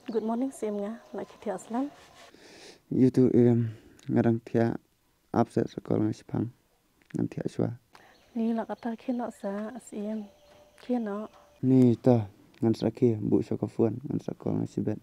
Good morning, Sim nga. Nak kita aslam. YouTube ngarang tia upset sekolah ngasipang nanti aswa. Ni nak kata kena sa Sim. Kena. Ni ta ngan sakhi bu sokafuan ngan sekolah ngasibet.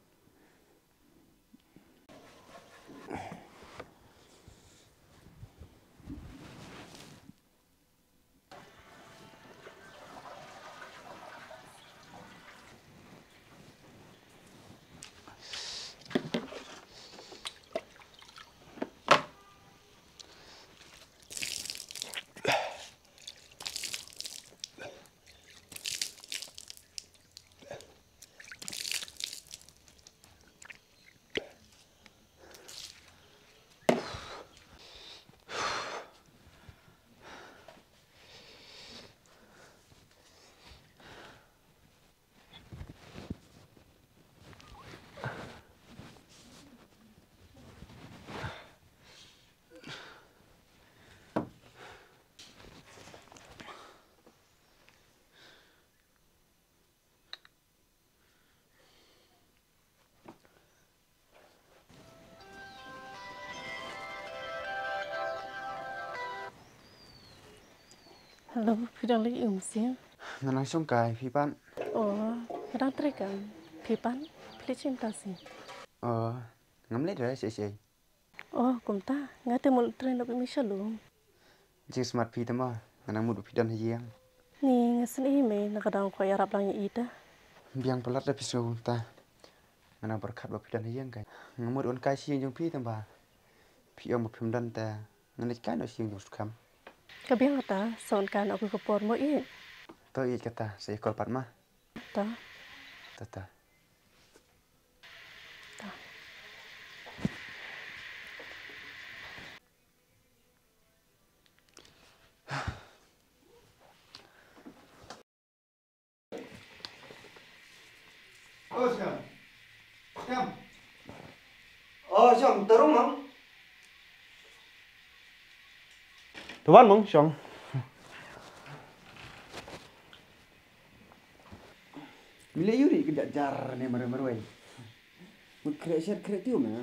Hello, pidang lagi Sim. Ngan langsung kai pipan. Oh, pidang trekan. Pipan, pilih cinta Sim. Ngamle dah sih. Oh, kumta. Ngate mul train dapat misalum. Jik smart pi tama ngan mud pidan hiang. Ni ngasen ime nakadang ko yarap lang ita. Biang pelat dah pisau ta. Ngan berkat ba pidan hiang kai. Ngamud on kai siang jong pi tamba. Pi om pimdan ta ngan ikan no siang jong sukam. Kabiang kata, sound kan aku kepor mo To i kata seekor patma. Ta. Tata. Oh, Syam. Syam. Oh, Syam, terung, Mang. Tuan Mang, Syam. Mila yuri kedak jar ne maru-maruai. Mut kreatif na.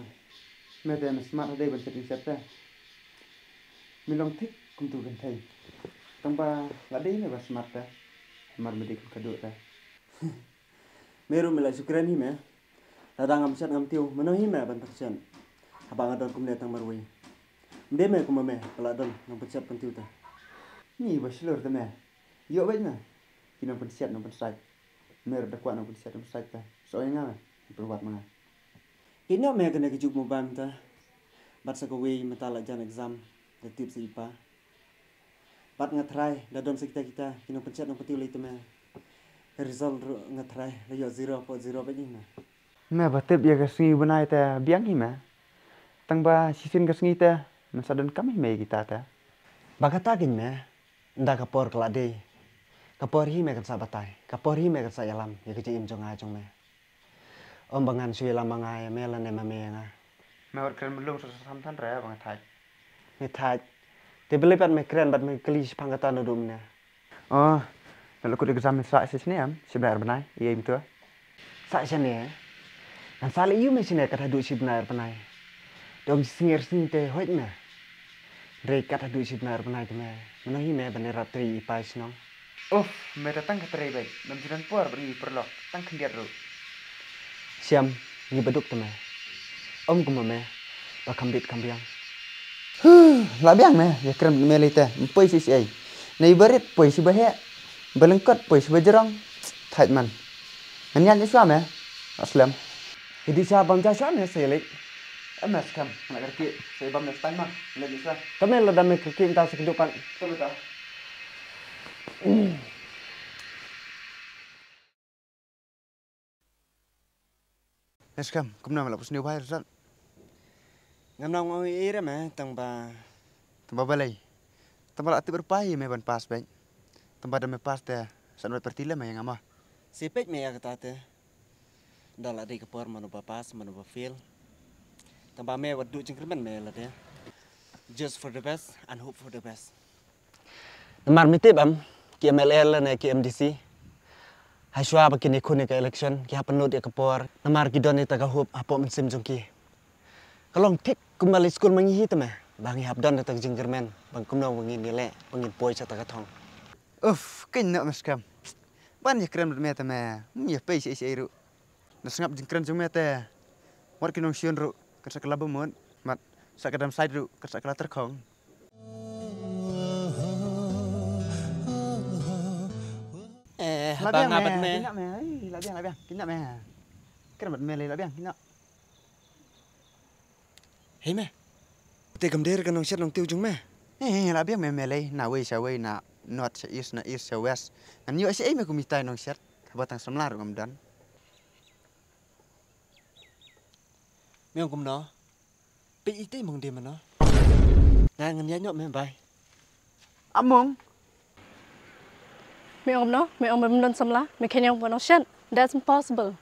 Mete na smart day ban setting set ta. Milong tik kum tu kan thai. Tamba ladai ne ba smart ta. Mar medik kadu ta. Meru mila sukran hi me. Ladang ngam set ngam tiu mano hi me ban persen. Abang adon kum netang maruai. Mde me kum me peladon ngam persen pentiu ta. Ni ba slur ta me. Yo baik na. Kinam persen ngam persen. Mer da kwa na pun siat site ta. Soalnya nga perbuat mga. Ini me kena kejuk mo bam ta. Bat sa kaway matala jan exam da tip sa ipa. Bat nga try da don sa kita kino pencet no patiu lite me. Result nga try la yo 0.0 ba ni na. Me batip ya kasngi banai ta biang hi ma. Tang ba sisin kasngi ta masadon kami me kita ta. Bagatakin me nda kapor kelade. Kapor hi me kan sabatai, kapor hi me kan sa yalam, ya kece im jong ajong me. Om bangan sui lam mangai me lan ema me nga. Me war kren belum sam tan ra bang thai. Me thai. Te beli pat me kren bat me keli pangkatan dum ne. Oh, kalau ku exam sa sini am, sebenar benai, iya itu. Sa sini. Nan sale yu me sini kata du sebenar benai. Dom singir sini te hoit me. Re kata du sebenar benai te me. Menahi me benerat tri ipai sinong. Oh, mereka datang ke terai, menjiran puar beri perlok, tang kendiat ru. Siam, ni beduk teme. Om kumame, bakambit kambiang. Labiang me, ya krem melite, poi si ai. Nei berit poi si bahe, belengkot poi si bajerong. Thait man. Ngan ni suam me, aslam. Jadi sa bam ja suam me selik. MS kam, nak kerki, saya bam next time mah, lagi suam. Kami la dame kerki entah sekedupan. Betul. Eskam, kumna malapus ni bahir sal. Ngamnang mau ira me tangba balai. Tangba ati berpai me ban pas baik. Tangba da me pas te sanoi pertila me yang ama. Sipek me ya kata te. Dala di kepor manu pas manu fail. Tangba me wadu jengkerman me la te. Just for the best and hope for the best. Temar mitib am ki MLL na ki MDC. Hai shwa bakin ikun ke election ki hapenut ya kepor namar gidon ita ka hup apo mensim jongki. Kalong tik kembali skul mangihi teme bang hap don ita jinggermen bang kumno bangin nile bangin poi sa tagatong. Kena mas kam. Ban ya keren bermeta me. Ya pay si ru. Nasngap jing keren jong meta. War kinong sion ru. Kersa kelaba mon. Mat sa kadam side ru. Kersa kela terkong. Bang abat me. Kena me. Labiang. Kena me. Keren berme le labiang. Kena. Hei me. Te gamder kanong siat nong tiu jong me. Labiang me le. Na way sa way na north sa east na east sa west. An yo si me kumitai nong siat. Batang semlar ngam dan. Meong kumno. Pe ite mong de mano. Ngan ya nyok me bai. Among. Me om bemdon samla, me kenyang bonoshan. That's impossible.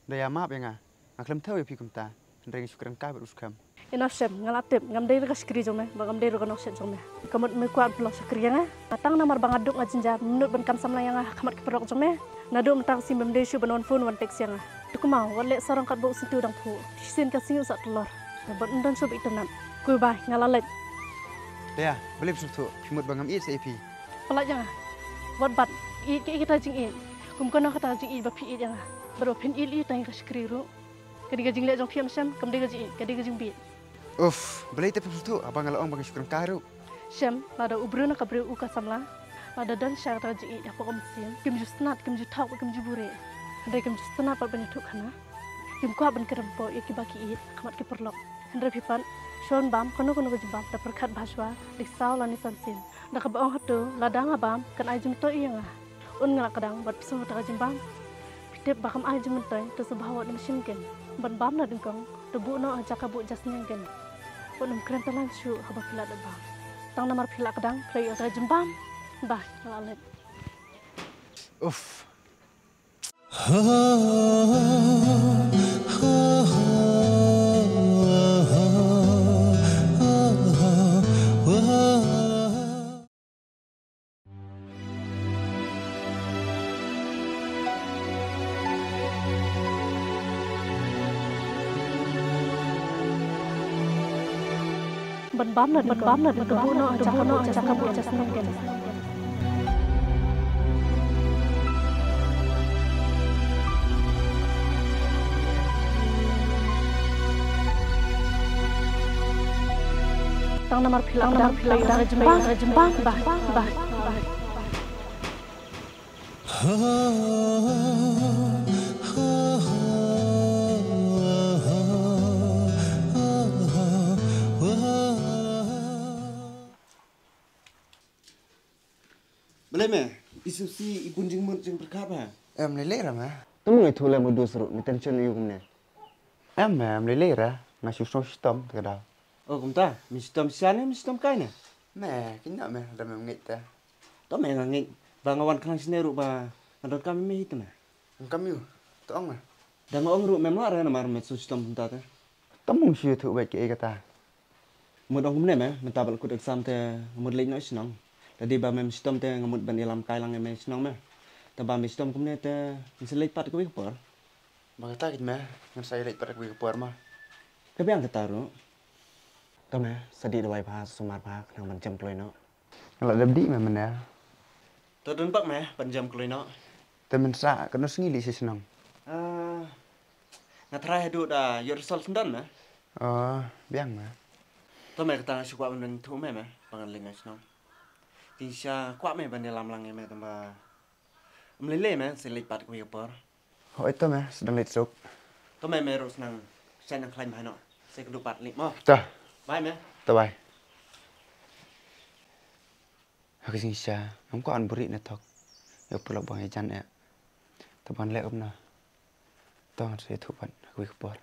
Daya maaf ya nga. Ngaklem tahu ya pikum ta. Ndreng syukran ka beruskam. Enough shem ngalatip ngam dei ka skri jome, bagam dei rogan oshet jome. Kamut me kuat pulo skri nga. Atang namar bangaduk ngajinja menut ban kam samla yang kamat keperok jome. Nadu mentang sim bem dei shu banon phone wan teks yang. Tukumau wale sarang kat bau situ dang pu. Sin ka singu sak telur. Ban ndon sub itanan. Kuy bai ngalalet. Daya, boleh besutu. Pimut bangam it AP. Pelak yang. Wat bat i kita jing i. Kum kono kata jing i ba pi i yang. Baro pen i tang ka skri ru. Kadi ka jing le jong piam sam kam dei ka jing kadi ka jing bi. Boleh tapi besutu. Abang ngalaong bang syukran ka ru. Shem lada ubru na kabru uka samla. Lada dan syar ta jing i apa kom sin. Kim justnat kim jutak kim jubure. Andai kim justnat pat banyak kana. Kim kwa ban kerempo ya ki baki i kamat ki perlok. Andai pipan Shon bam kono ka jibam ta perkat bahaswa disau lani sansin. Da ka baong hatu ladang abam kan ai jum to iya nga. Un ngala kadang bat piso ta jimbam. Pitep bakam ai jum to to sebawa dim shimken. Ban bam na dingkong to bu no aja ka bu jasnya gen. Unum keren talan shu haba pila da bam. Tang namar pila kadang play ta jimbam. Bah lalet. Ban bam na kebu no aja ka bu jasnya gen. Tang namar pila jembang bah. Boleh me. Isu si ipun jing mut jing perkap ha. Lele ra ma. Temu ngai thule mo dosru mi tension yu kumne. Lele ra. Ngasih sistem kada. Oh kumta, mi sistem siane mi sistem kaine. Me, kena me ada me ngita. To me ngangi bangawan kang sineru ba andot kami me hitna. Engkam yu. Tong ma. Dan ong ru memang ara namar me sistem kumta ta. Tamung syu thu baik ke kata. Mud ong kumne me mentabal kut exam te mud lei no sinong. Tadi ba mem sistem te ngamut ban ilam kailang me sinong me. Ta ba mi sistem kumne te misalai pat ko por. Bagata kit me, ngan saya lek pada kuwi kepor ma. Kabe ang kataru. To me sadi dawai pha sumar pha nang ban jam kloi no. Ngala dabdi me mana. To dun pak me ban jam kloi no. Temen sa kena sengili si senang. Ngatrai hadu da your result sendan me. Biang ma. To me kata sukwa ban thu me pangan lenga sinong. Tisha kwa me ban ilam lang me tamba. Mlele me selai pat ko por. Ho itu me sedang lek sok. To me ros nang sen nang klaim no. Se kedu pat lik mo. Dah, Bye me. bye. Aku sing sya, ngam ko an buri na tok. Yo pulo bang ejan ya. Taban lek umna. Tong se thu pan kuwi kepor.